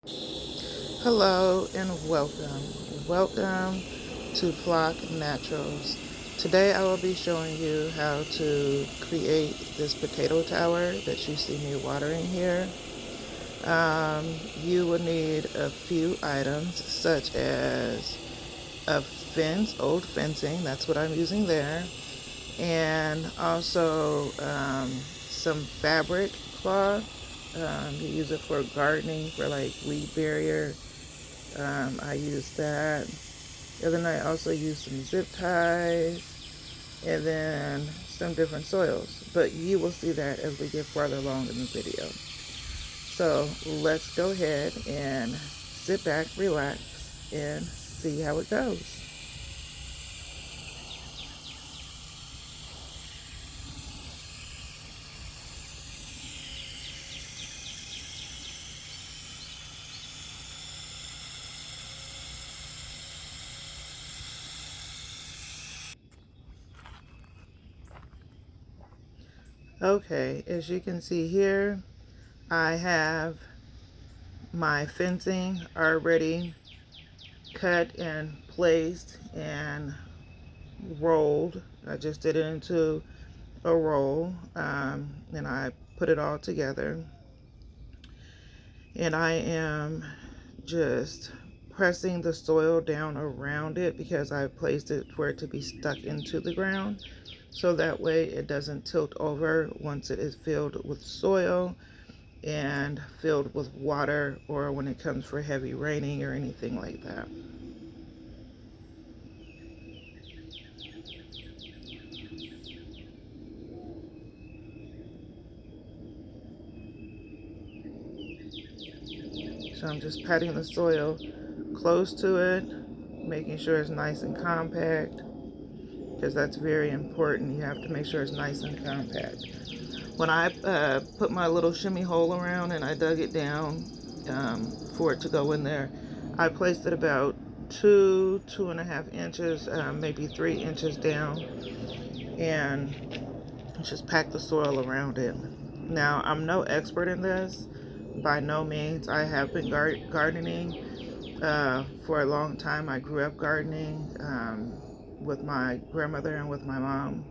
Hello and welcome. Welcome to Flock Naturals. Today I will be showing you how to create this potato tower that you see me watering here. You will need a few items such as a fence, old fencing, that's what I'm using there, and also some fabric cloth. You use it for gardening, for like weed barrier. I use that. And then I also use some zip ties and then some different soils. But you will see that as we get farther along in the video. So let's go ahead and sit back, relax, and see how it goes. Okay, as you can see here, I have my fencing already cut and placed and rolled. I just did it into a roll, and I put it all together, and I am just pressing the soil down around it because I placed it for it to be stuck into the ground, so that way it doesn't tilt over once it is filled with soil and filled with water, or when it comes for heavy raining or anything like that. So I'm just patting the soil close to it, making sure it's nice and compact, because that's very important. You have to make sure it's nice and compact. When I put my little shimmy hole around and I dug it down for it to go in there, I placed it about 2.5 inches, maybe 3 inches down, and just pack the soil around it. Now, I'm no expert in this, by no means. I have been gardening for a long time. I grew up gardening with my grandmother and with my mom.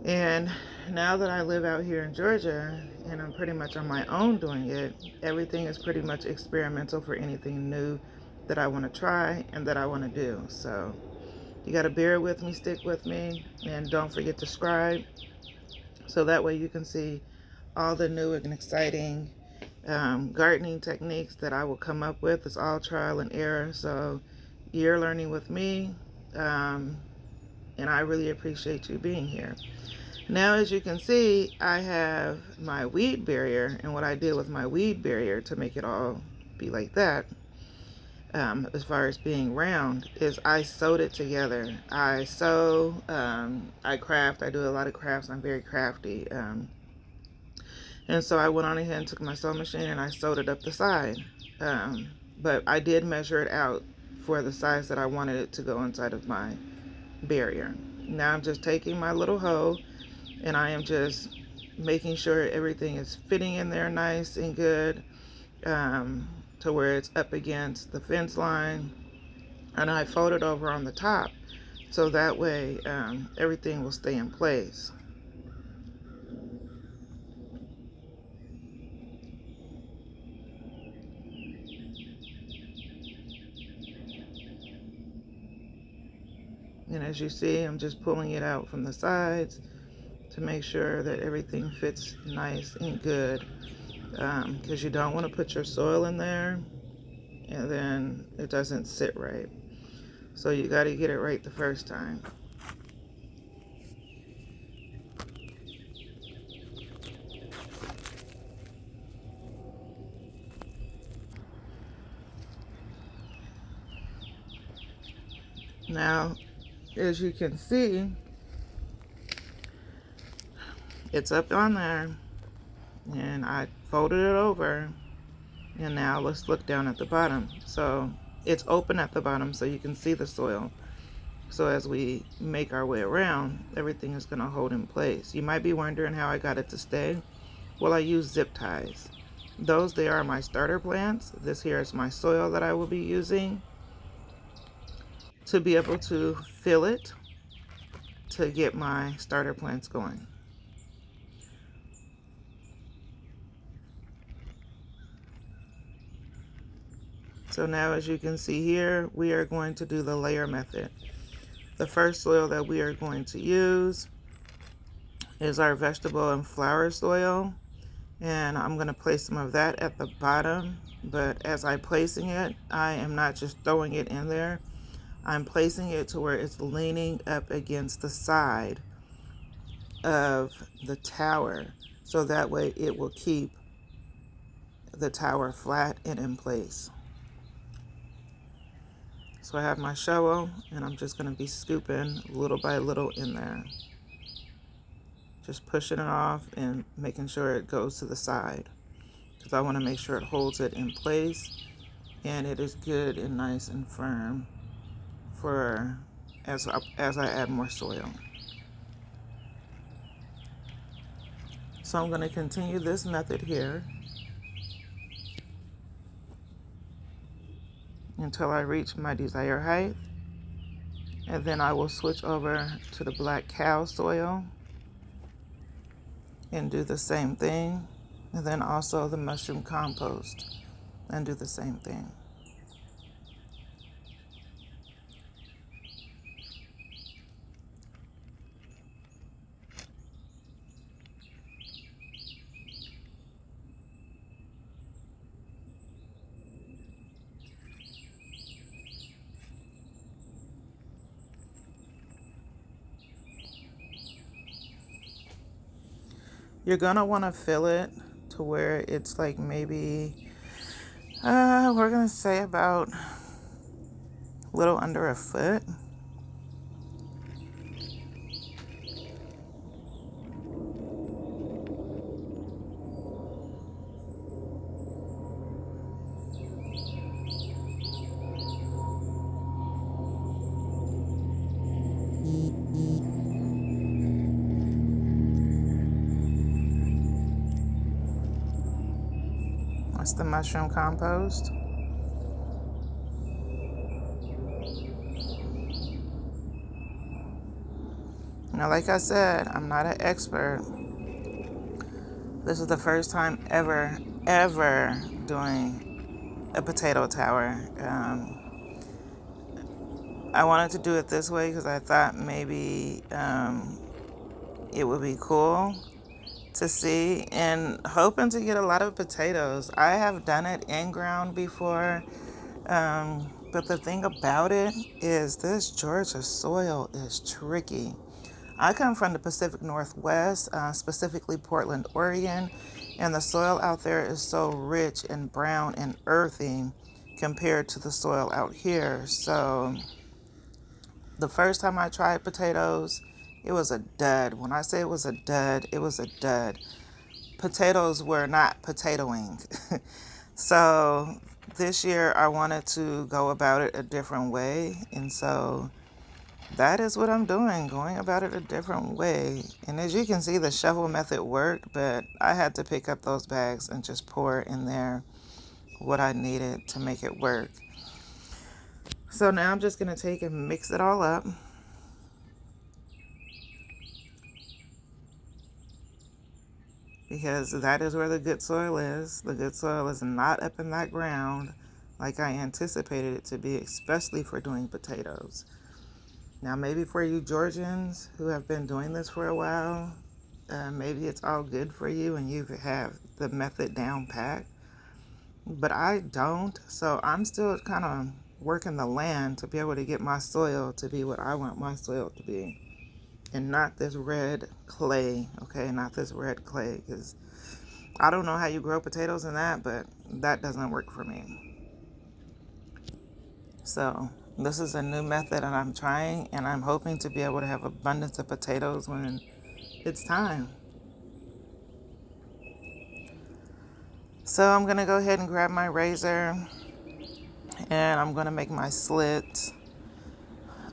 And now that I live out here in Georgia and I'm pretty much on my own doing it, everything is pretty much experimental for anything new that I want to try and that I want to do. So you got to bear with me, stick with me, and don't forget to subscribe, so that way you can see all the new and exciting gardening techniques that I will come up with. It's all trial and error, so you're learning with me, and I really appreciate you being here. Now, as you can see, I have my weed barrier, and what I did with my weed barrier to make it all be like that, as far as being round, is I sewed it together. I sew, I craft, I do a lot of crafts, I'm very crafty, and so I went on ahead and took my sewing machine and I sewed it up the side, but I did measure it out for the size that I wanted it to go inside of my barrier. Now I'm just taking my little hoe and I am just making sure everything is fitting in there nice and good, to where it's up against the fence line, and I fold it over on the top so that way everything will stay in place. And as you see, I'm just pulling it out from the sides to make sure that everything fits nice and good, because you don't want to put your soil in there and then it doesn't sit right. So you got to get it right the first time. Now, as you can see, it's up on there, and I folded it over, and now let's look down at the bottom. So it's open at the bottom so you can see the soil. So as we make our way around, everything is going to hold in place. You might be wondering how I got it to stay. Well, I use zip ties. Those there are my starter plants. This here is my soil that I will be using to be able to fill it to get my starter plants going. So now, as you can see here, we are going to do the layer method. The first soil that we are going to use is our vegetable and flower soil, and I'm going to place some of that at the bottom. But as I'm placing it, I am not just throwing it in there. I'm placing it to where it's leaning up against the side of the tower, so that way it will keep the tower flat and in place. So I have my shovel, and I'm just going to be scooping little by little in there. Just pushing it off and making sure it goes to the side, because I want to make sure it holds it in place and it is good and nice and firm for as I add more soil. So I'm going to continue this method here until I reach my desired height, and then I will switch over to the black cow soil and do the same thing, and then also the mushroom compost and do the same thing. You're gonna want to fill it to where it's like maybe we're gonna say about a little under a foot. That's the mushroom compost. Now, like I said, I'm not an expert. This is the first time ever doing a potato tower. I wanted to do it this way because I thought maybe it would be cool to see, and hoping to get a lot of potatoes. I have done it in ground before, but the thing about it is this Georgia soil is tricky. I come from the Pacific Northwest, specifically Portland, Oregon, and the soil out there is so rich and brown and earthy compared to the soil out here. So the first time I tried potatoes, it was a dud. When I say it was a dud, it was a dud. Potatoes were not potatoing. So this year I wanted to go about it a different way, and so that is what I'm doing, going about it a different way. And as you can see, the shovel method worked, but I had to pick up those bags and just pour in there what I needed to make it work. So now I'm just going to take and mix it all up. Because that is where the good soil is. The good soil is not up in that ground like I anticipated it to be, especially for doing potatoes. Now, maybe for you Georgians who have been doing this for a while, maybe it's all good for you and you have the method down pat. But I don't, so I'm still kind of working the land to be able to get my soil to be what I want my soil to be. And not this red clay, okay? Not this red clay, because I don't know how you grow potatoes in that, but that doesn't work for me. So this is a new method and I'm trying, and I'm hoping to be able to have abundance of potatoes when it's time. So I'm going to go ahead and grab my razor, and I'm going to make my slit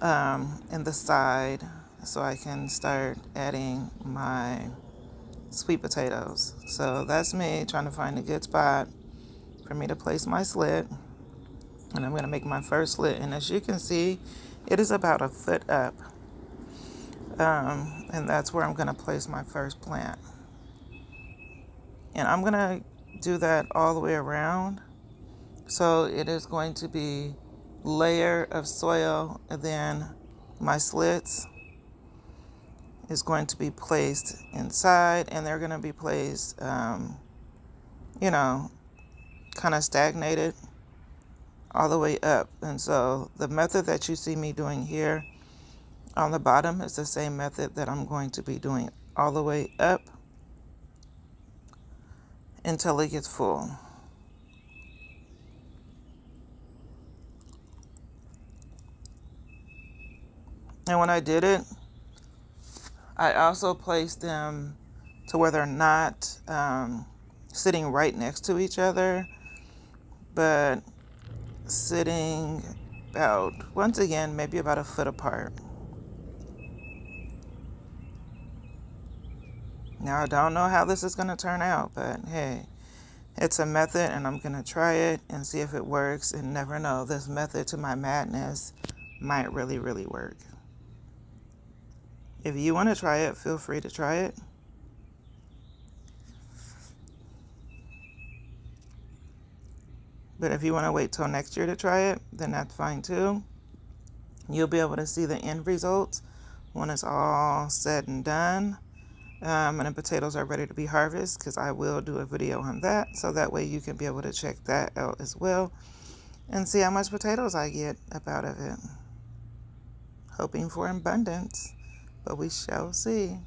in the side so I can start adding my sweet potatoes. So that's me trying to find a good spot for me to place my slit. And I'm going to make my first slit. And as you can see, it is about a foot up. And that's where I'm going to place my first plant. And I'm going to do that all the way around. So it is going to be layer of soil, and then my slits is going to be placed inside, and they're going to be placed, you know, kind of stagnated all the way up. And so the method that you see me doing here on the bottom is the same method that I'm going to be doing all the way up until it gets full. And when I did it, I also placed them to where they're not sitting right next to each other, but sitting about, once again, maybe about a foot apart. Now, I don't know how this is going to turn out, but hey, it's a method, and I'm going to try it and see if it works. And never know, this method to my madness might really, really work. If you want to try it, feel free to try it. But if you want to wait till next year to try it, then that's fine too. You'll be able to see the end results when it's all said and done. And the potatoes are ready to be harvested, because I will do a video on that. So that way you can be able to check that out as well and see how much potatoes I get up out of it. Hoping for abundance, but we shall see.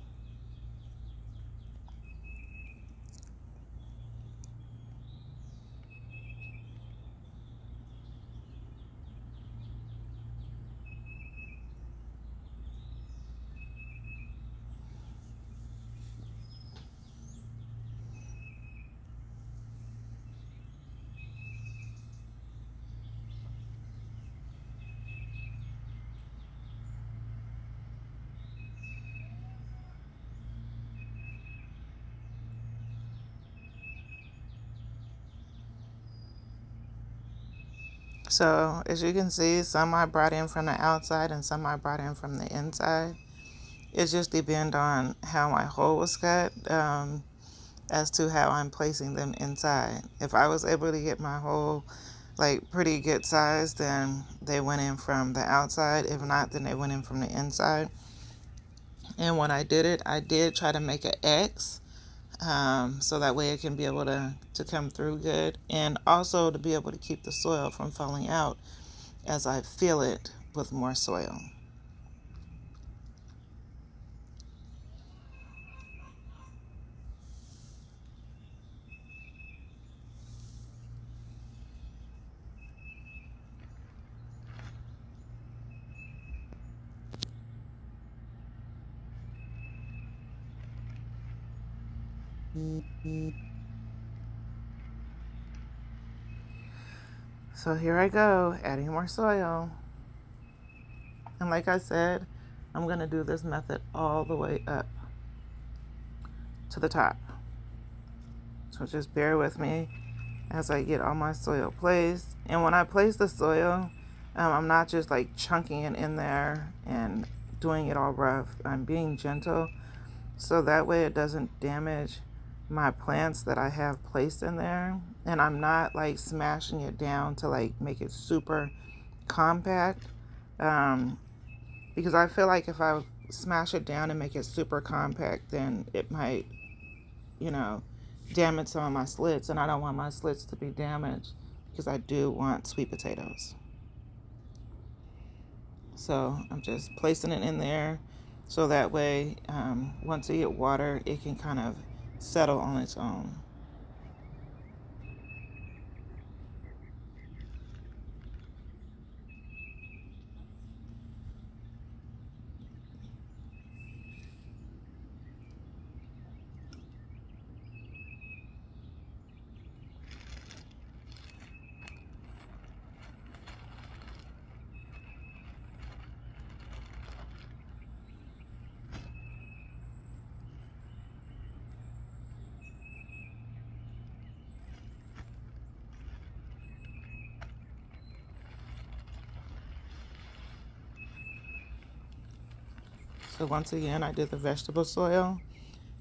So as you can see, some I brought in from the outside and some I brought in from the inside. It just depends on how my hole was cut, as to how I'm placing them inside. If I was able to get my hole like pretty good size, then they went in from the outside. If not, then they went in from the inside. And when I did it, I did try to make an X, so that way it can be able to come through good, and also to be able to keep the soil from falling out as I fill it with more soil. So here I go, adding more soil. And like I said, I'm going to do this method all the way up to the top. So just bear with me as I get all my soil placed. And when I place the soil, I'm not just like chunking it in there and doing it all rough. I'm being gentle, so that way it doesn't damage my plants that I have placed in there. And I'm not like smashing it down to like make it super compact, because I feel like if I smash it down and make it super compact, then it might, damage some of my slits, and I don't want my slits to be damaged, because I do want sweet potatoes. So I'm just placing it in there, so that way once it get water, it can kind of settle on its own. So once again, I did the vegetable soil,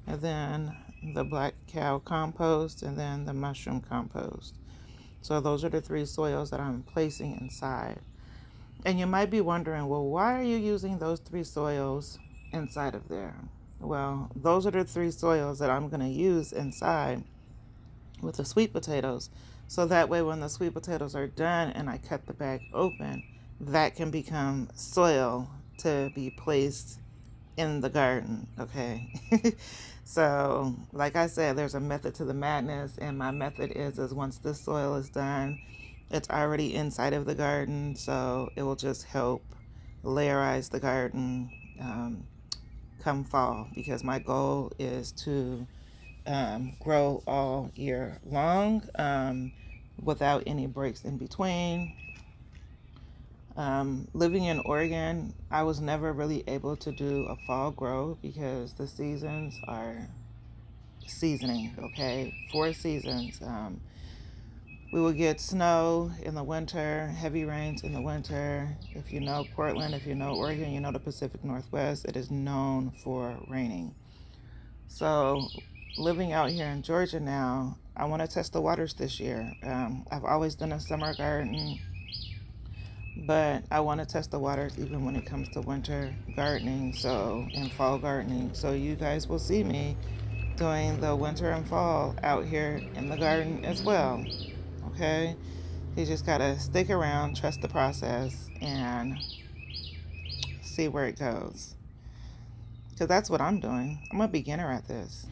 and then the black cow compost, and then the mushroom compost. So those are the three soils that I'm placing inside. And you might be wondering, well, why are you using those three soils inside of there? Well, those are the three soils that I'm going to use inside with the sweet potatoes. So that way, when the sweet potatoes are done and I cut the bag open, that can become soil to be placed in the garden. Okay. So like I said, there's a method to the madness, and my method is once this soil is done, it's already inside of the garden, so it will just help layerize the garden come fall, because my goal is to grow all year long without any breaks in between. Living in Oregon, I was never really able to do a fall grow because the seasons are seasoning, okay? 4 seasons. We will get snow in the winter, heavy rains in the winter. If you know Portland, if you know Oregon, you know the Pacific Northwest, it is known for raining. So living out here in Georgia now, I want to test the waters this year. I've always done a summer garden, but I want to test the waters even when it comes to winter gardening, and fall gardening. So you guys will see me doing the winter and fall out here in the garden as well. Okay? You just gotta stick around, trust the process, and see where it goes. Because that's what I'm doing. I'm a beginner at this.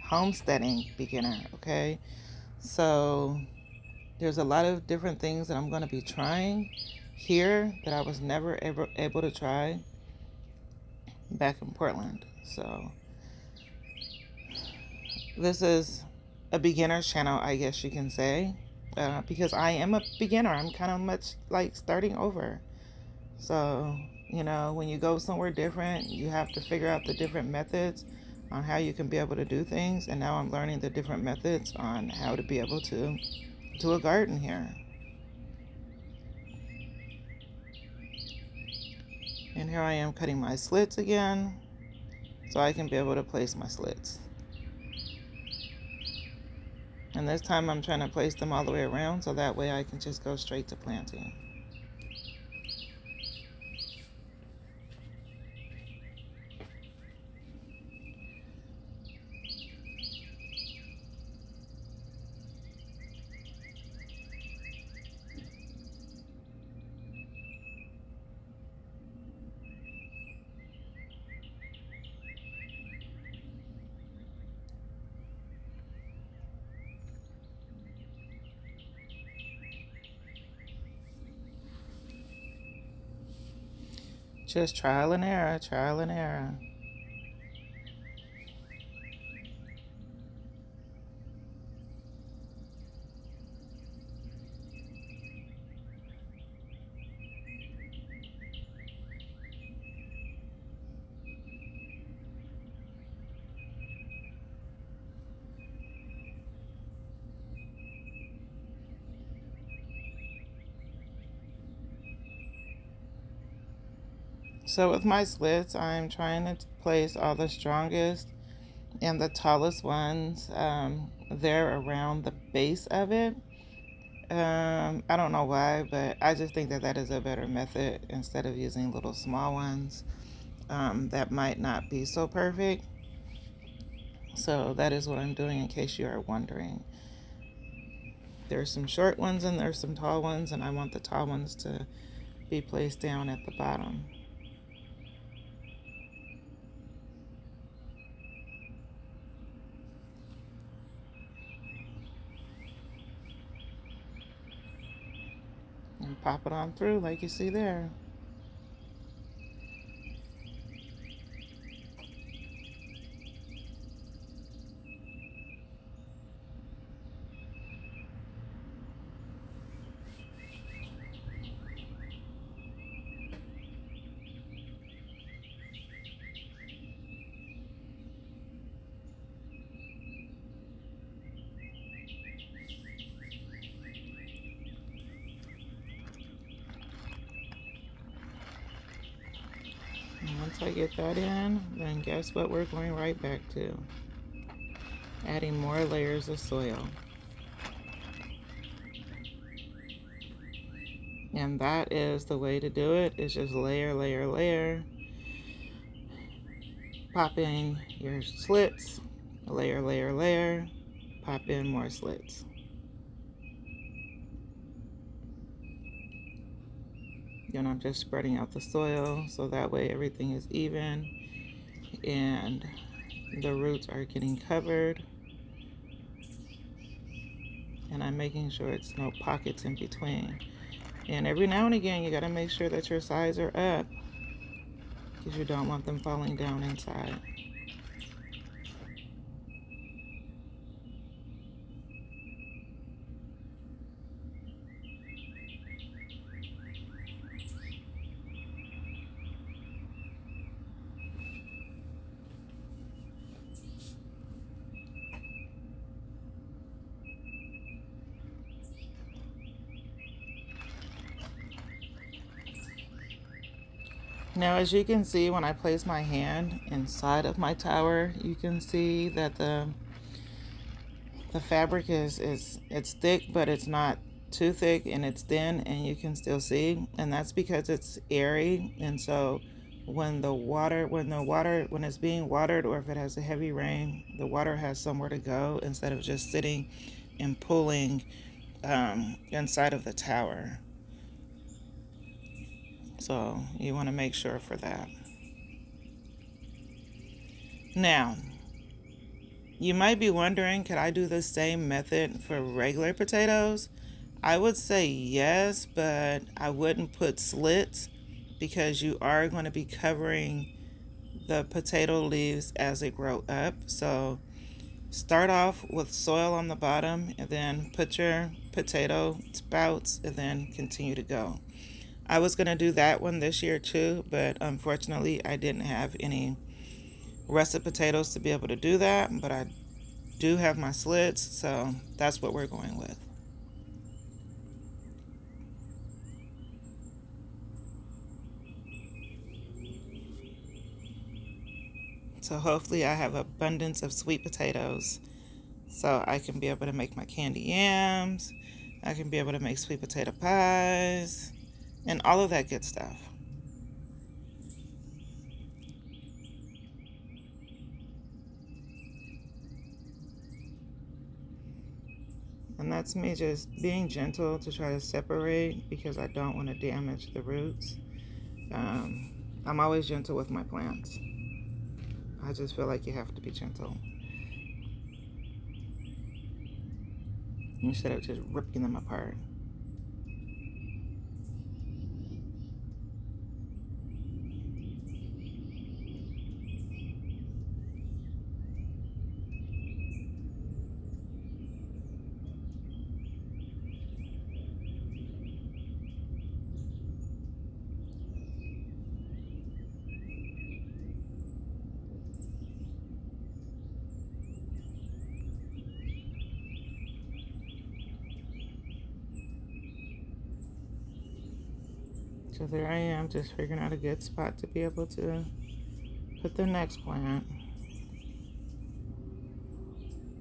Homesteading beginner, okay? So there's a lot of different things that I'm going to be trying here that I was never ever able to try back in Portland. So this is a beginner's channel, I guess you can say, because I am a beginner. I'm kind of much like starting over. So, when you go somewhere different, you have to figure out the different methods on how you can be able to do things. And now I'm learning the different methods on how to be able to do a garden here. And here I am cutting my slits again so I can be able to place my slits. And this time I'm trying to place them all the way around so that way I can just go straight to planting. Just trial and error, trial and error. So with my slits, I'm trying to place all the strongest and the tallest ones there around the base of it. I don't know why, but I just think that is a better method instead of using little small ones that might not be so perfect. So that is what I'm doing, in case you are wondering. There's some short ones and there's some tall ones, and I want the tall ones to be placed down at the bottom. And pop it on through like you see there. Once I get that in, then guess what we're going right back to? Adding more layers of soil. And that is the way to do it. It's just layer, layer, layer. Pop in your slits, layer, layer, layer. Pop in more slits. Then I'm just spreading out the soil so that way everything is even and the roots are getting covered. And I'm making sure it's no pockets in between. And every now and again, you got to make sure that your sides are up because you don't want them falling down inside. Now, as you can see, when I place my hand inside of my tower, you can see that the fabric is it's thick, but it's not too thick, and it's thin, and you can still see, and that's because it's airy. And so when it's being watered, or if it has a heavy rain, the water has somewhere to go instead of just sitting and pooling inside of the tower. So you want to make sure for that. Now, you might be wondering, could I do the same method for regular potatoes? I would say yes, but I wouldn't put slits because you are going to be covering the potato leaves as they grow up. So start off with soil on the bottom and then put your potato sprouts and then continue to go. I was going to do that one this year too, but unfortunately I didn't have any russet potatoes to be able to do that, but I do have my slits, so that's what we're going with. So hopefully I have abundance of sweet potatoes so I can be able to make my candy yams, I can be able to make sweet potato pies, and all of that good stuff. And that's me just being gentle to try to separate because I don't want to damage the roots. I'm always gentle with my plants. I just feel like you have to be gentle instead of just ripping them apart. So there I am, just figuring out a good spot to be able to put the next plant.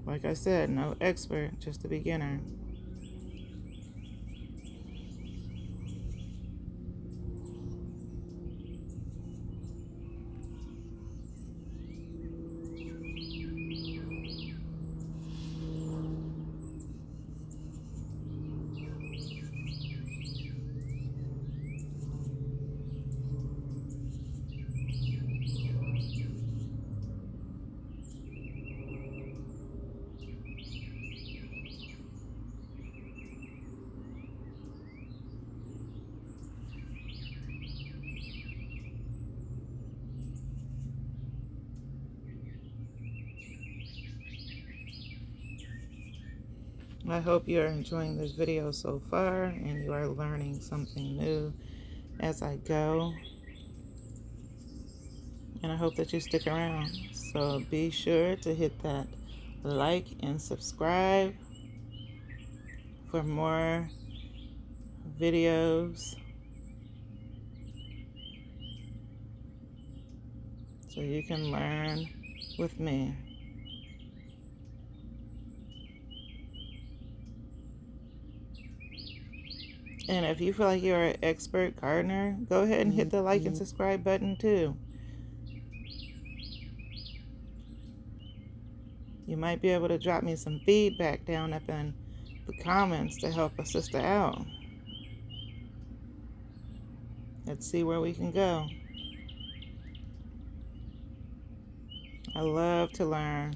Like I said, no expert, just a beginner. I hope you are enjoying this video so far and you are learning something new as I go. And I hope that you stick around. So be sure to hit that like and subscribe for more videos. so you can learn with me. And if you feel like you're an expert gardener, go ahead and hit the like and subscribe button too. You might be able to drop me some feedback down up in the comments to help a sister out. Let's see where we can go. I love to learn.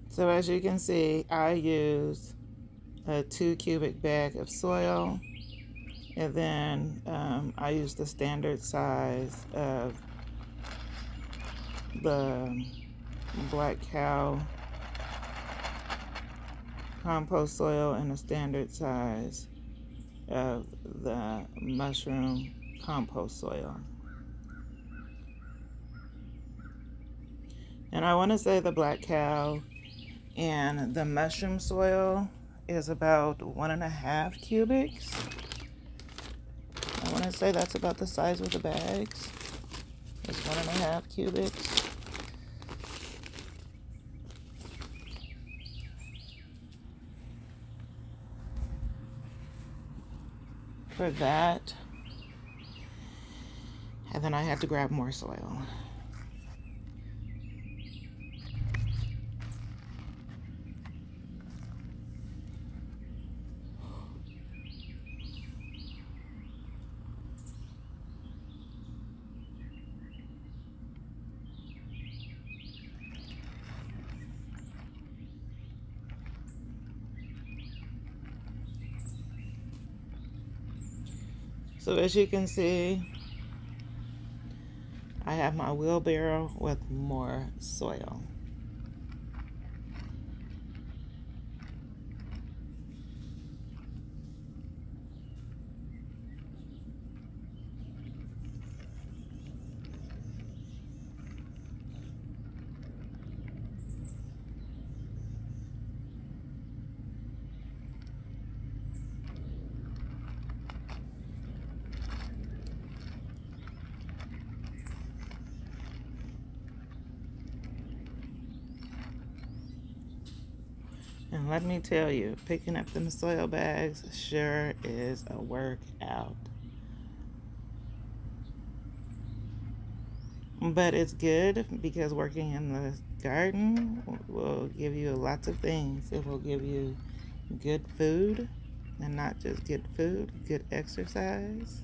So as you can see, I use a 2 cubic bag of soil, and then I use the standard size of the Black Cow compost soil and a standard size of the mushroom compost soil. And I want to say the Black Cow and the mushroom soil is about 1.5 cubics. I want to say that's about the size of the bags. It's 1.5 cubics. For that. And then I had to grab more soil. So as you can see, I have my wheelbarrow with more soil. And let me tell you, picking up them soil bags sure is a workout. But it's good because working in the garden will give you lots of things. It will give you good food, and not just good food, good exercise.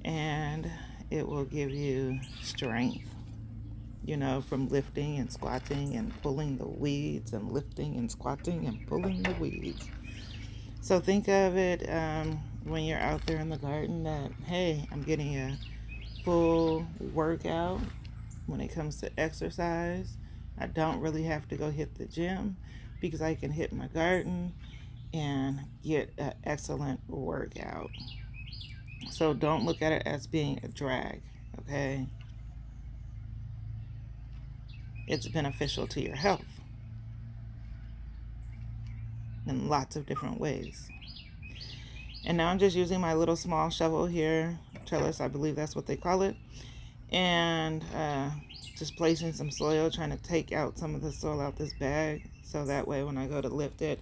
And it will give you strength. You know, from lifting and squatting and pulling the weeds and lifting and squatting and pulling the weeds. So think of it when you're out there in the garden that, hey, I'm getting a full workout when it comes to exercise. I don't really have to go hit the gym because I can hit my garden and get an excellent workout. So don't look at it as being a drag, okay? It's beneficial to your health in lots of different ways. And now I'm just using my little small shovel here, trellis, I believe that's what they call it, and just placing some soil, trying to take out some of the soil out this bag, so that way when I go to lift it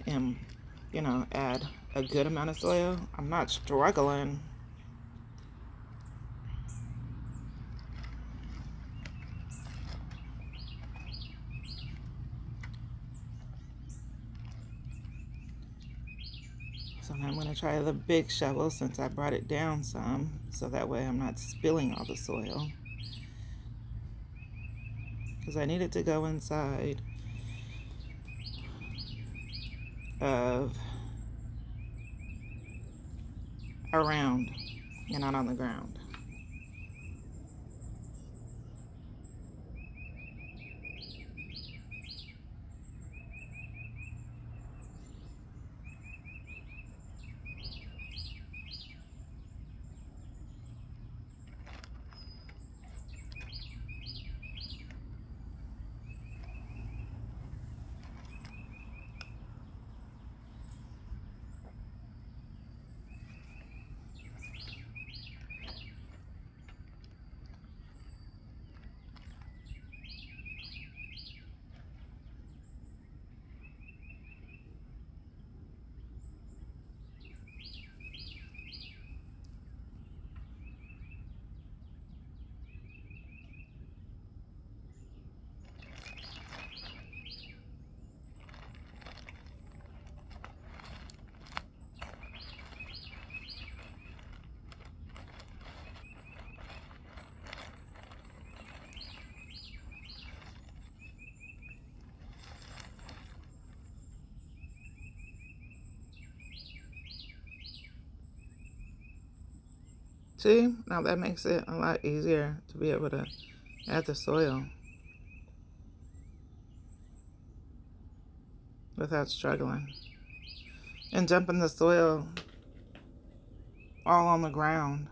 and, you know, add a good amount of soil. I'm not struggling. So now I'm going to try the big shovel since I brought it down some, so that way I'm not spilling all the soil. Because I need it to go inside of around and not on the ground. See, now that makes it a lot easier to be able to add the soil without struggling. And dumping the soil all on the ground.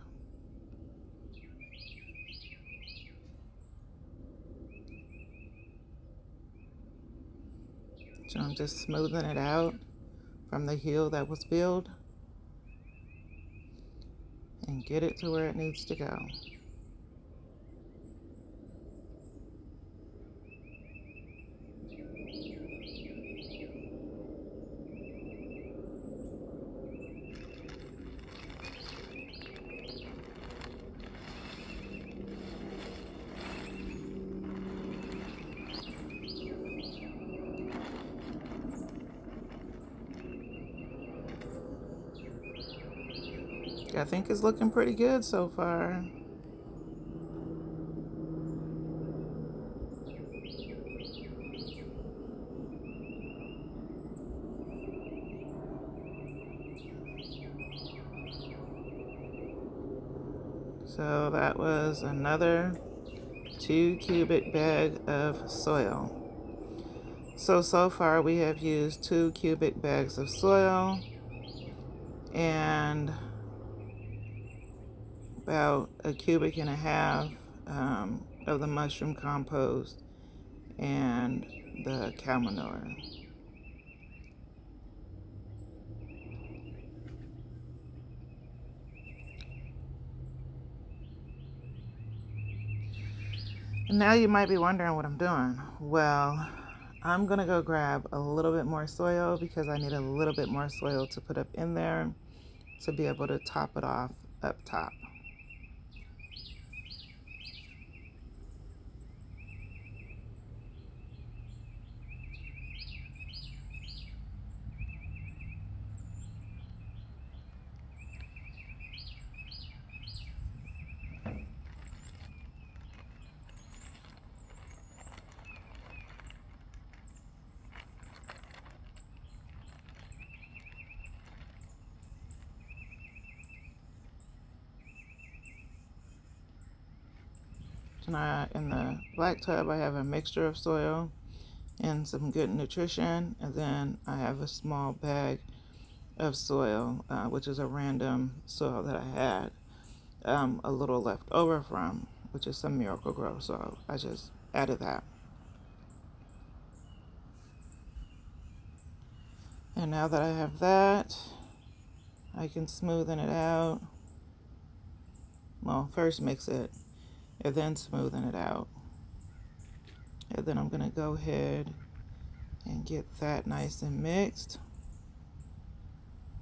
So I'm just smoothing it out from the hill that was built and get it to where it needs to go. I think it's looking pretty good so far. So that was another 2 cubic bag of soil. So far we have used 2 cubic bags of soil and about a cubic and a half of the mushroom compost and the cow manure. And now you might be wondering what I'm doing. Well, I'm gonna go grab a little bit more soil because I need a little bit more soil to put up in there to be able to top it off up top. So now in the black tub, I have a mixture of soil and some good nutrition, and then I have a small bag of soil, which is a random soil that I had a little left over from, which is some Miracle Grow. So I just added that. And now that I have that, I can smoothen it out. Well, first mix it and then smoothen it out. And then I'm gonna go ahead and get that nice and mixed.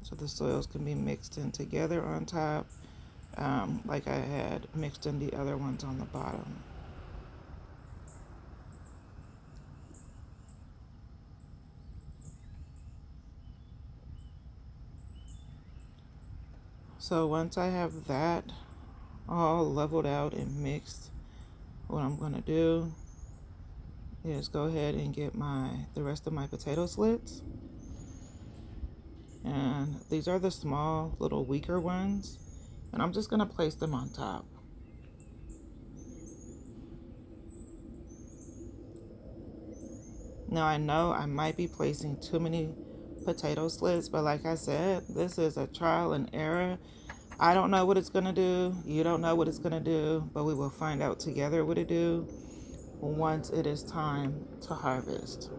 So so the soils can be mixed in together on top, like I had mixed in the other ones on the bottom. So once I have that all leveled out and mixed, what I'm going to do is go ahead and get the rest of my potato slits. And these are the small, little weaker ones. And I'm just going to place them on top. Now I know I might be placing too many potato slits, but like I said, this is a trial and error. I don't know what it's going to do. You don't know what it's going to do, but we will find out together what it do once it is time to harvest.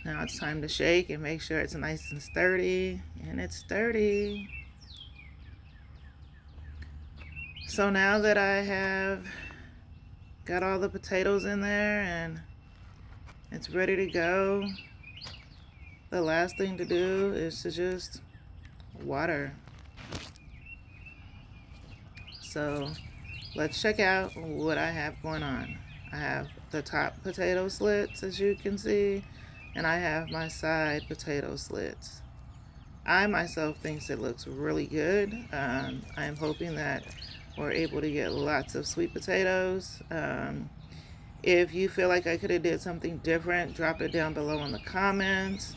Now it's time to shake and make sure it's nice and sturdy, and it's sturdy. So now that I have got all the potatoes in there and it's ready to go, the last thing to do is to just water. So let's check out what I have going on. I have the top potato slits, as you can see, and I have my side potato slits. I myself thinks it looks really good. I'm hoping that we're able to get lots of sweet potatoes. If you feel like I could have did something different, drop it down below in the comments.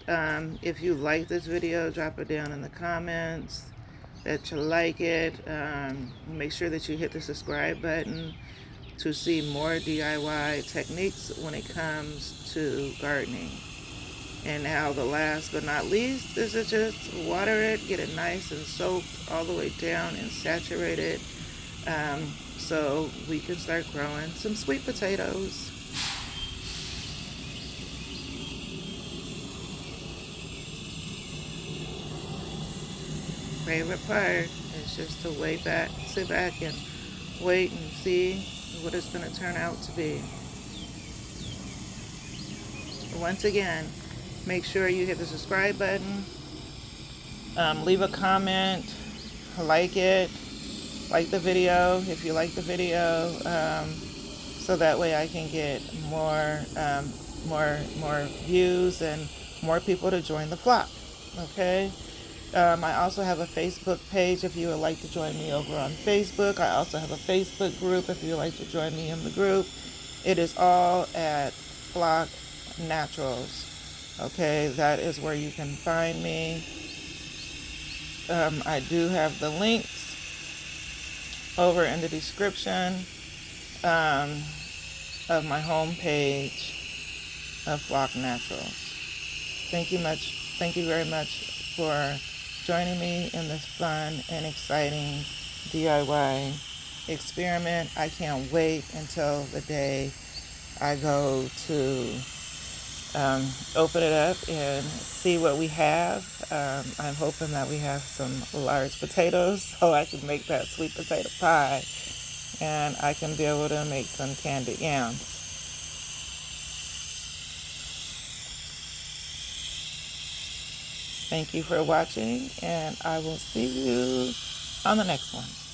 If you like this video, drop it down in the comments that you like it. Make sure that you hit the subscribe button to see more DIY techniques when it comes to gardening. And now the last but not least is to just water it, get it nice and soaked all the way down and saturated, so we can start growing some sweet potatoes. Favorite part is just to sit back and wait and see what it's going to turn out to be. Once again, make sure you hit the subscribe button, leave a comment, like the video if you like the video, so that way I can get more views and more people to join the flock. Okay. I also have a Facebook page if you would like to join me over on Facebook. I also have a Facebook group if you would like to join me in the group. It is all at Flock Naturals. Okay, that is where you can find me. I do have the links over in the description um, of my homepage of Flock Naturals. Thank you very much for joining me in this fun and exciting DIY experiment. I can't wait until the day I go to open it up and see what we have. I'm hoping that we have some large potatoes so I can make that sweet potato pie, and I can be able to make some candied yams. Thank you for watching, and I will see you on the next one.